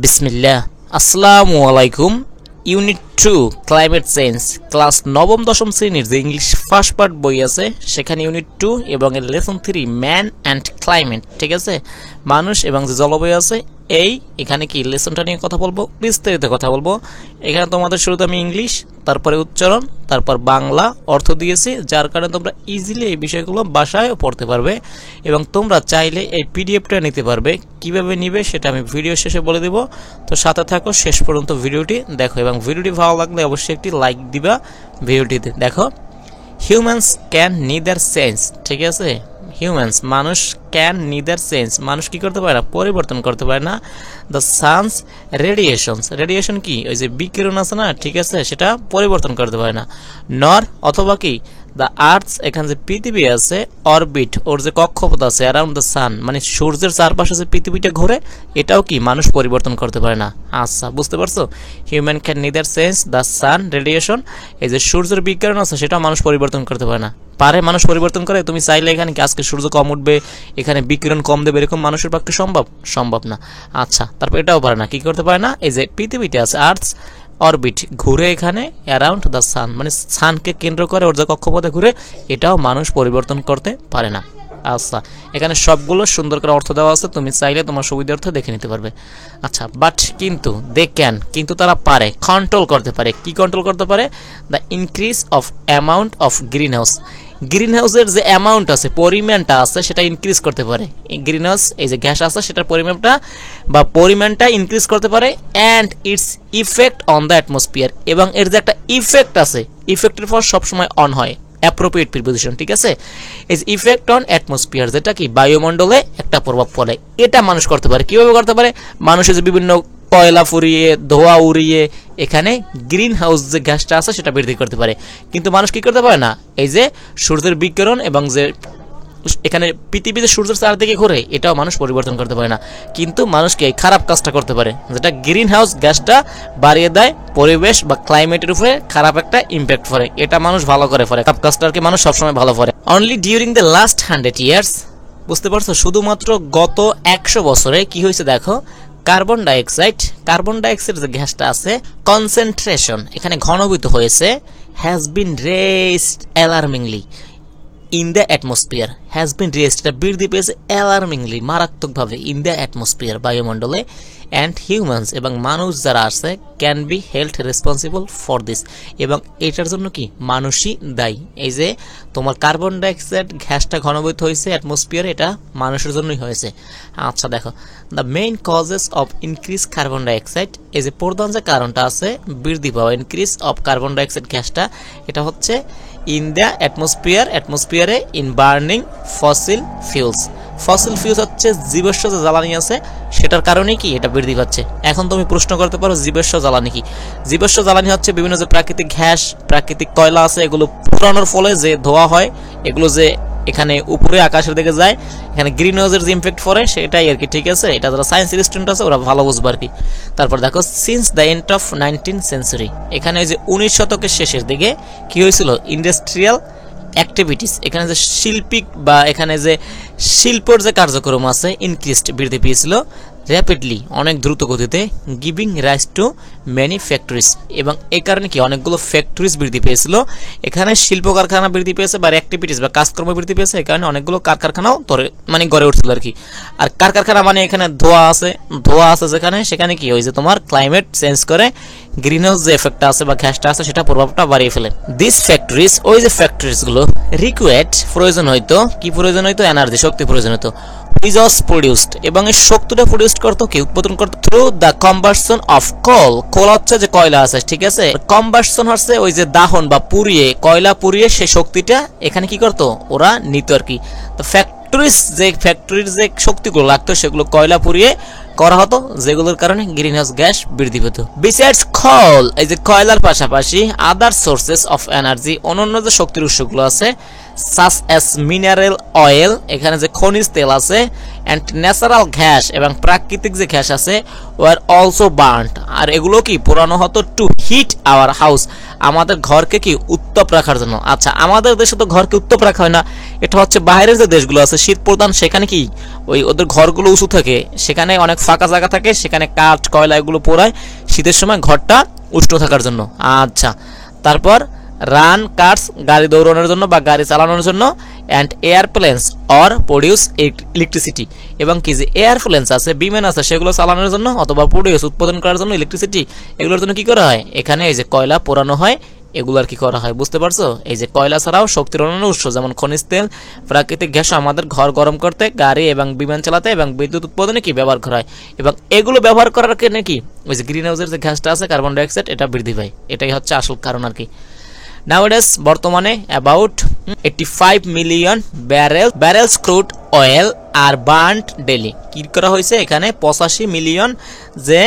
বিসমিল্লাহ আসসালামু আলাইকুম। ইউনিট 2 ক্লাইমেট চেঞ্জ ক্লাস নবম দশম শ্রেণীর যে ইংলিশ ফার্স্ট পার্ট বই আছে সেখানে ইউনিট 2 এবং এর লেসন 3 ম্যান অ্যান্ড ক্লাইমেট, ঠিক আছে, মানুষ এবং যে জলবায়ু আছে এখানে কি লেসনটা নিয়ে কথা বলবো, বিস্তারিত কথা বলবো। এখানে তোমাদের শুরুতে আমি ইংলিশ, তারপরে উচ্চারণ, তারপর বাংলা অর্থ দিয়েছি, যার কারণে তোমরা ইজিলি এই বিষয়গুলো বাসায় পড়তে পারবে এবং তোমরা চাইলে এই পিডিএফটা নিতে পারবে। কিভাবে নিবে সেটা আমি ভিডিও শেষে বলে দেব, তো সাথে থাকো, শেষ পর্যন্ত ভিডিওটি দেখো এবং ভিডিওটি ভালো লাগলে অবশ্যই একটি লাইক দিবা ভিডিওটিতে। দেখো, হিউম্যানস ক্যান নিদার চেঞ্জ, ঠিক আছে, হিউম্যানস মানুষ ক্যান নিদার চেঞ্জ, মানুষ কি করতে পারে না, পরিবর্তন করতে পারে না দ্য সানস রেডিয়েশনস, রেডিয়েশন কি ওই যে বিকিরণ আছে না, ঠিক আছে, সেটা পরিবর্তন করতে পারে না। নর অথবা কি দ্য আর্থস, এখানে যে পৃথিবী আছে, অরবিট ওর যে কক্ষপথ আছে অ্যারাউন্ড দ্য সান, মানে সূর্যের চারপাশে যে পৃথিবীটা ঘোরে এটাও কি মানুষ পরিবর্তন করতে পারে না। আচ্ছা, বুঝতে পারছো, human can neither change the sun radiation, এই যে সূর্যের বিকিরণ আছে সেটা মানুষ পরিবর্তন করতে পারে না। পারে মানুষ পরিবর্তন করে? তুমি চাইলে এখানে কি আজকে সূর্য কম উঠবে, এখানে বিকিরণ কম দেবে, এরকম মানুষের পক্ষে সম্ভব না। আচ্ছা, তারপর এটাও পারে না, কি করতে পারে না, এই যে পৃথিবীটা আছে আর্থস অরবিট ঘুরে এখানে অ্যারাউন্ড দ্য সান, মানে সানকে কেন্দ্র করে ওর যে কক্ষপথে ঘুরে, এটাও মানুষ পরিবর্তন করতে পারে না। আচ্ছা, এখানে সবগুলো সুন্দর করে অর্থ দেওয়া আছে, তুমি চাইলে তোমার সুবিধার্থে দেখে নিতে পারবে। আচ্ছা, বাট কিন্তু দে ক্যান, কিন্তু তারা পারে কন্ট্রোল করতে পারে। কি কন্ট্রোল করতে পারে? The increase of amount of green house, green হাউসের যে অ্যামাউন্ট আছে, পরিমাণটা আছে, সেটা ইনক্রিজ করতে পারে। গ্রিন হাউস এই যে গ্যাস আছে সেটার পরিমাণটা ইনক্রিজ করতে পারে। And it's effect on the atmosphere, এবং এর যে একটা ইফেক্ট আছে, ইফেক্টের পর সবসময় অন হয়, অ্যাপ্রোপ্রিয়েট প্রিপোজিশন, ঠিক আছে, ইজ ইফেক্ট অন অ্যাটমসফিয়ার, যেটা কি বায়ুমণ্ডলে একটা প্রভাব পড়ে, এটা মানুষ করতে পারে। কিভাবে করতে পারে? মানুষের যে বিভিন্ন কয়লা ফুরিয়ে ধোঁয়া উড়িয়ে এখানে গ্রিন হাউস যে গ্যাসটা আছে সেটা বৃদ্ধি করতে পারে। কিন্তু মানুষ কি করতে পারে না, এই যে সূর্যের বিকিরণ এবং যে এখানে পৃথিবীতে সূর্যের চারদিকে ঘুরে এটাও মানুষ পরিবর্তন করতে পারে না। কিন্তু মানুষকে এই খারাপ কাজটা করতে পারে, যেটা গ্রিন হাউস গ্যাসটা বাড়িয়ে দেয়, পরিবেশ বা ক্লাইমেটের উপরে খারাপ একটা ইম্প্যাক্ট পড়ে, এটা মানুষ ভালো করে ফেলে। খারাপ কাজটাকে মানুষ সবসময় ভালো করে। Only during the last 100 years, বুঝতে পারছো, শুধুমাত্র গত 100 বছরে কি হয়েছে দেখো, কার্বন ডাইঅক্সাইড যে গ্যাসটা আছে কনসেন্ট্রেশন এখানে ঘনীভূত হয়েছে, has been raised alarmingly in the atmosphere, has been raised, এটা বৃদ্ধি পেয়েছে অ্যালার্মিংলি মারাত্মকভাবে, ইন দ্য অ্যাটমসফিয়ার বায়ুমণ্ডলে। অ্যান্ড হিউম্যানস এবং মানুষ যারা আছে can be held responsible for this, এবং এটার জন্য কি মানুষই দায়ী। এই যে তোমার কার্বন ডাইঅক্সাইড গ্যাসটা ঘনীভূত হয়েছে অ্যাটমসফিয়ার, এটা মানুষের জন্যই হয়েছে। আচ্ছা দেখো, the main causes of increase carbon dioxide, এই যে প্রধান যে কারণটা আছে বৃদ্ধি পাওয়া ইনক্রিজ অফ কার্বন ডাইঅক্সাইড গ্যাসটা, এটা হচ্ছে ইন দ্য অ্যাটমসফিয়ারে ইন বার্নিং ফসিল ফিউলস হচ্ছে জীবাশ্ম যে জ্বালানি আছে সেটার কারণে কি এটা বৃদ্ধি পাচ্ছে। এখন তুমি প্রশ্ন করতে পারো জীবাশ্ম জ্বালানি কি? জীবাশ্ম জ্বালানি হচ্ছে বিভিন্ন যে প্রাকৃতিক গ্যাস, প্রাকৃতিক কয়লা আছে, এগুলো পুরানোর ফলে যে ধোয়া হয়, এগুলো যে এখানে উপরে আকাশের দিকে যায়, এখানে গ্রিন হাউসের যে ইমপ্যাক্ট পড়ে সেটাই আর কি, ঠিক আছে। এটা যারা সায়েন্সের স্টুডেন্ট আছে ওরা ভালো বুঝবে আর কি। তারপর দেখো, since the end of 19th century, এখানে যে 19 শতকের শেষের দিকে কি হয়েছিল, ইন্ডাস্ট্রিয়াল অ্যাক্টিভিটিস, এখানে যে শিল্পিক বা এখানে যে শিল্পর যে কার্যক্রম আছে ইনক্রিজড বৃদ্ধি পেয়েছিল, র্যাপিডলি অনেক দ্রুত গতিতে, giving rise to many factories, এবং এই কারণে কি অনেকগুলো ফ্যাক্টরিজ বৃদ্ধি পেয়েছিল, এখানে শিল্প কারখানা বৃদ্ধি পেয়েছে বা অ্যাক্টিভিটিস বা কাজকর্ম বৃদ্ধি পেয়েছে, এই কারণে অনেকগুলো কারখানাও মানে গড়ে উঠছিল আর কি। আর কারখানা মানে এখানে ধোঁয়া আছে যেখানে, সেখানে কি ওই যে তোমার ক্লাইমেট চেঞ্জ করে, গ্রিন হাউস যে এফেক্টটা আছে বা গ্যাসটা আছে সেটা প্রভাবটা বাড়িয়ে ফেলে। দিস ফ্যাক্টরিজ, ওই যে ফ্যাক্টরিজ গুলো রিকোয়ার্ড প্রয়োজন হইতো, কি প্রয়োজন হইতো, এনার্জি, শক্তি প্রয়োজন হতো, which was produced, এবং এই শক্তিটা প্রডিউস করতো কি, উৎপাদন করতো through the combustion of coal হচ্ছে যে কয়লা আছে, ঠিক আছে, কম্বাসন হচ্ছে ওই যে দাহন বা পুড়িয়ে, কয়লা পুড়িয়ে সেই শক্তিটা এখানে কি করতো ওরা নিত আর কি। তো ফ্যাক্টরির যে শক্তিগুলো লাগতো সেগুলো কয়লা পুড়িয়ে করা হতো, যেগুলোর কারণে গ্রিন হাউস গ্যাস বৃদ্ধি পেত। বিসাইডস কোল, এই যে কয়লার পাশাপাশি আদার সোর্সেস অফ এনার্জি, অন্যান্য যে শক্তির উৎসগুলো আছে, সাচ অ্যাজ মিনারেল অয়েল, এখানে যে খনিজ তেল আছে, অ্যান্ড ন্যাচারাল গ্যাস এবং প্রাকৃতিক যে গ্যাস আছে, ওয়ার অলসো বার্নড, আর এগুলো কি পোড়ানো হতো টু হিট আওয়ার হাউস, আমাদের ঘরকে কি উত্তপ রাখার জন্য। আচ্ছা, আমাদের দেশে তো ঘরকে উত্তপ রাখা হয় না, এটা হচ্ছে বাইরের যে দেশগুলো আছে শীত প্রধান, সেখানে কি ওই ওদের ঘরগুলো উঁচু থাকে, সেখানে অনেক ফাঁকা জায়গা থাকে, সেখানে কাঠ কয়লা এগুলো পোড়ায় শীতের সময় ঘরটা উষ্ণ থাকার জন্য। আচ্ছা, তারপর রান কার্স, গাড়ি দৌড়ানোর জন্য বা গাড়ি চালানোর জন্য, অ্যান্ড এয়ারপ্লেনস অর প্রডিউস ইলেকট্রিসিটি, এবং কি যে এয়ারপ্লেনস আছে বিমান আছে সেগুলো চালানোর জন্য অথবা প্রডিউস উৎপাদন করার জন্য ইলেকট্রিসিটি, এগুলোর জন্য কি করা হয়, এখানে এই যে কয়লা পোড়ানো হয়, এগুলো আর কি করা হয়, বুঝতে পারছো। এই যে কয়লা ছাড়াও শক্তির অন্যান্য উৎস যেমন খনিজ তেল, প্রাকৃতিক গ্যাস আমাদের ঘর গরম করতে, গাড়ি এবং বিমান চালাতে এবং বিদ্যুৎ উৎপাদনে কি ব্যবহার করা হয়, এবং এগুলো ব্যবহার করার কারণে কি ওই যে গ্রিন হাউসের যে গ্যাসটা আছে কার্বন ডাইঅক্সাইড এটা বৃদ্ধি পায়, এটাই হচ্ছে আসল কারণ আর কি। Nowadays বর্তমানে about 85 million ব্যারেলস crude oil R burned daily. কি করা হয়েছে এখানে 85 মিলিয়ন যে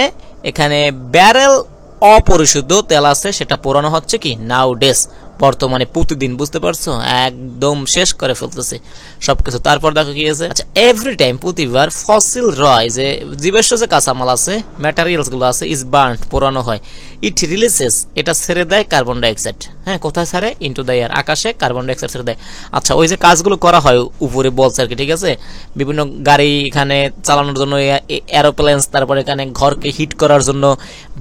এখানে ব্যারেল অপরিশুদ্ধ তেল আছে সেটা পোড়ানো হচ্ছে কি নাউডেস বর্তমানে প্রতিদিন, বুঝতে পারছো, একদম শেষ করে ফেলতেছে সবকিছু। তারপর দেখো কি আছে, আচ্ছা এভরি টাইম প্রতিবার ফসিল রয় যে জীবাশ্ম যে কাঁচামাল আছে ম্যাটেরিয়ালস গুলো আছে ইজ বার্নড পোড়ানো হয়, ইট রিলিজেস এটা ছেড়ে দেয় কার্বন ডাইঅক্সাইড। হ্যাঁ, কোথায় ছাড়ে, ইনটু দ্য এয়ার, আকাশে কার্বন ডাইঅক্সাইড ছেড়ে দেয়। আচ্ছা, ওই যে কাজগুলো করা হয় উপরে বলছে আর কি, ঠিক আছে, বিভিন্ন গাড়ি এখানে চালানোর জন্য এরোপ্লেনস, তারপর এখানে ঘরকে হিট করার জন্য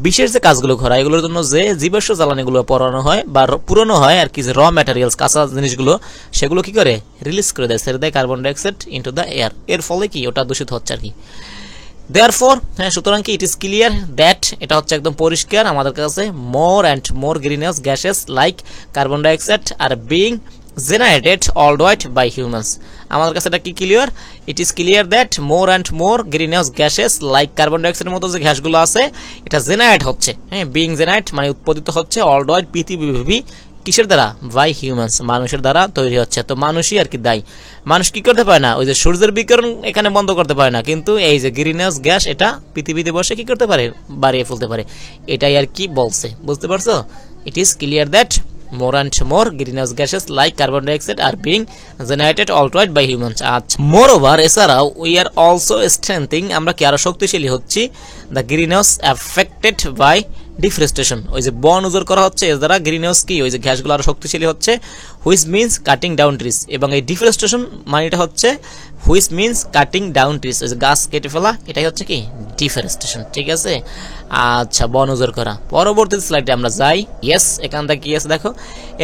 বিশেষ যে কাজগুলো করা, এগুলোর জন্য যে জীবাশ্ম জ্বালানিগুলো পোড়ানো হয় বা পুরনো হয় আর কি, যে র ম্যাটেরিয়ালস কাঁচা জিনিসগুলো সেগুলো কি করে রিলিজ করে দেয়, ছেড়ে দেয় carbon dioxide into the air, এর ফলে কি ওটা দূষিত হচ্ছে আর কি। Therefore, হ্যাঁ, সুতরাং কি ইট ইজ ক্লিয়ার দ্যাট এটা হচ্ছে একদম পরিষ্কার আমাদের কাছে more and more greenhouse gases like carbon dioxide are being generated alright by humans. আমাদের কাছে এটা কি clear, it is clear that more and more greenhouse gases like carbon ডাইঅক্সাইডের মতো যে গ্যাসগুলো আছে এটা জেনারেট হচ্ছে, হ্যাঁ, বিং জেনারেট মানে উৎপাদিত হচ্ছে অলরাইট পৃথিবীব্যাপী, কিসের দ্বারা, বাই হিউম্যানস, মানুষের দ্বারা তৈরি হচ্ছে। তো মানুষই আর কি দায়ী। মানুষ কি করতে পারে না, ওই যে সূর্যের বিকিরণ এখানে বন্ধ করতে পারে না, কিন্তু এই যে গ্রিনহাউস গ্যাস এটা পৃথিবীতে বসে কি করতে পারে, বাড়িয়ে ফেলতে পারে, এটাই আর কি বলছে, বুঝতে পারছো। ইট is clear that more and more greenhouse gases like carbon dioxide are being generated outright by humans. আচ্ছা, moreover এছাড়াও we are also strengthening, আমরা কি আরো শক্তিশালী হচ্ছি, the greenhouse affected by deforestation, ওই যে বন উজাড় করা হচ্ছে এর দ্বারা গ্রিনহাউস কি ওই যে গ্যাসগুলো আরো শক্তিশালী হচ্ছে, which means cutting down trees, এবং এই ডিফরেস্টেশন মানেটা হচ্ছে which means cutting down trees, ওই যে গাছ কেটে ফেলা, এটাই হচ্ছে কি ডিফরেস্টেশন, ঠিক আছে। আচ্ছা, বন উজাড় করা। পরবর্তী স্লাইডে আমরা যাই। ইয়েস, এখান থেকে কি আছে দেখো,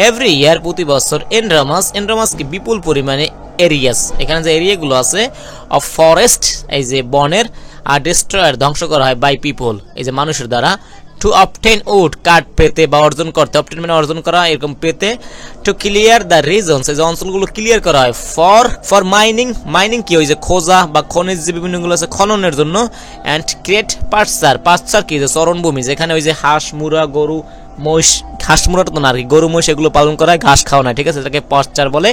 এভরি ইয়ার প্রতি বছর এনড্রামাস কি বিপুল পরিমাণে এরিয়াস, এখানে যে এরিয়াগুলো আছে অফ ফরেস্ট এই যে বনের আর ডিস্ট্রয়ার ধ্বংস করা হয় বাই পিপল এই যে মানুষের দ্বারা, টু অবটেন উড কাঠ পেতে বা অর্জন করতে, অবটেন মানে অর্জন করা, এরকম পেতে, টু ক্লিয়ার দ্য রিজনস এই যে অঞ্চলগুলো ক্লিয়ার করা হয়, ফর মাইনিং কি ওই যে খোঁজা বা খনিজ যে বিভিন্নগুলো আছে খননের জন্য, অ্যান্ড ক্রিয়েট পাটসার কি যে চরণভূমি যেখানে ওই যে হাঁস মুরা গরু মহিষ, হাঁস মুরাটা তো না আর কি, গরু মহিষ এগুলো পালন করা হয়, ঘাস খাওয়া না, ঠিক আছে, এটাকে পাটসার বলে।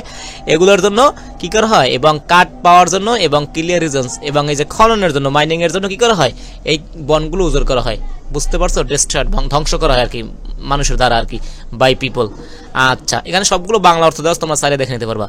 এগুলোর জন্য কি করা হয়, এবং কাঠ পাওয়ার জন্য এবং ক্লিয়ার রিজনস এবং এই যে খননের জন্য মাইনিং এর জন্য কি করা হয়, এই বনগুলো উজাড় করা হয়, বুঝতে পারছো, ডিস্ট্রয়েড ধ্বংস করা হয় আর কি মানুষের দ্বারা আর কি, বাই পিপল। আচ্ছা, এখানে সবগুলো বাংলা অর্থ দেওয়া তোমরা সাইডে দেখে নিতে পারবা।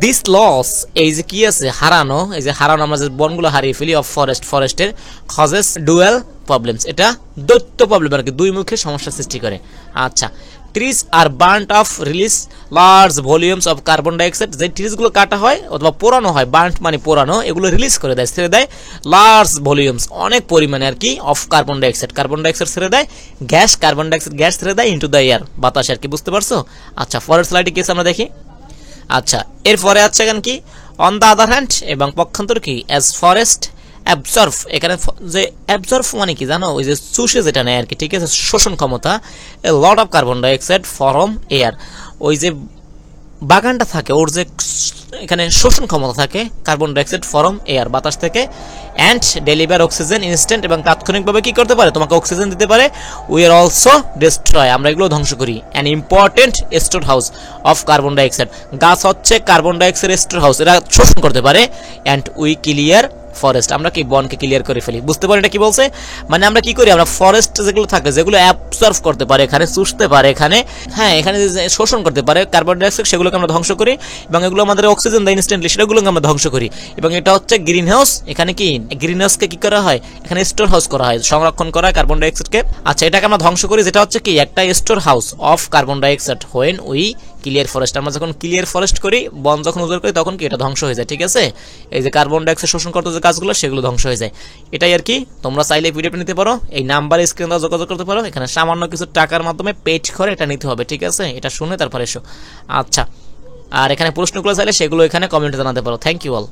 দিস লস এই যে কি আছে হারানো, এই যে হারানো আমরা যে বনগুলো হারিয়ে ফেলি অফ ফরেস্টের কজেস ডুয়াল প্রবলেমস, এটা দৈত্য প্রবলেম আর কি, দুই মুখে সমস্যা সৃষ্টি করে। আচ্ছা, trees are burned of release large volumes of carbon dioxide, যে ট্রিজগুলো কাটা হয় অথবা পোড়ানো হয়, বার্নড মানে পোড়ানো, এগুলো রিলিজ করে দেয়, ছেড়ে দেয় লার্জ ভলিউমস অনেক পরিমাণে আর কি অফ কার্বন ডাইঅক্সাইড ছেড়ে দেয় গ্যাস, কার্বন ডাইঅক্সাইড গ্যাস ছেড়ে দেয় ইনটু দ্য এয়ার বাতাসে আর কি, বুঝতে পারছো। আচ্ছা, পরের স্লাইডে কি আছে আমরা দেখি। আচ্ছা, এরপরে আছে এখানে কি অন দ্য আদার হ্যান্ড, এবং পক্ষান্তর কি অ্যাজ ফরেস্ট অ্যাবজর্ভ, এখানে যে অ্যাবজর্ভ মানে কি জানো, ওই যে চুষে যেটা নেয় আর কি, ঠিক আছে, শোষণ ক্ষমতা, a lot of carbon dioxide from air, ওই যে বাগানটা থাকে ওর যে এখানে শোষণ ক্ষমতা থাকে কার্বন ডাইঅক্সাইড ফ্রম এয়ার বাতাস থেকে, অ্যান্ড ডেলিভার অক্সিজেন ইনস্ট্যান্ট, এবং তাৎক্ষণিকভাবে কি করতে পারে, তোমাকে অক্সিজেন দিতে পারে। উই আর অলসো ডিস্ট্রয়, আমরা এগুলো ধ্বংস করি, an important store house of carbon dioxide, গাছ হচ্ছে কার্বন ডাইঅক্সাইড স্টোর হাউস, এরা শোষণ করতে পারে। অ্যান্ড উই ক্লিয়ার ফরেস্ট, আমরা কি বনকে ক্লিয়ার করে ফেলি। বুঝতে পারি এটা কি বলছে, মানে আমরা কি করি, আমরা ফরেস্ট যেগুলো থাকে, যেগুলো অ্যাবসর্ব করতে পারে, এখানে চুষতে পারে, এখানে হ্যাঁ এখানে শোষণ করতে পারে কার্বন ডাই অক্সাইড, সেগুলোকে আমরা ধ্বংস করি এবং এগুলো আমাদের অক্সিজেন দেয় ইনস্ট্যান্টলি, সেগুলোকে আমরা ধ্বংস করি। এবং এটা হচ্ছে গ্রিন হাউস, এখানে কি গ্রিন হাউসকে কি করা হয়, এখানে স্টোর হাউস করা হয়, সংরক্ষণ করা হয় কার্বন ডাই অক্সাইডকে। আচ্ছা, এটাকে আমরা ধ্বংস করি, যেটা হচ্ছে কি একটা store house of carbon dioxide when we clear forest. আমরা যখন ক্লিয়ার ফরেস্ট করি, বন যখন উজাড় করি, তখন কি এটা ধ্বংস হয়ে যায়। ঠিক আছে, এই যে কার্বন ডাই অক্সাইড শোষণ করতে যে কাজগুলো, সেগুলো ধ্বংস হয়ে যায়। এটাই আর কি। তোমরা চাইলে পিডিএফ নিতে পারো, এই নাম্বারে স্ক্রিনে যোগাযোগ করতে পারো, এখানে সামান্য কিছু টাকার মাধ্যমে পেড করে এটা নিতে হবে। ঠিক আছে, এটা শুনে তারপরে এসো। আচ্ছা, আর এখানে প্রশ্নগুলো চাইলে সেগুলো এখানে কমেন্টে জানাতে পারো। Thank you all.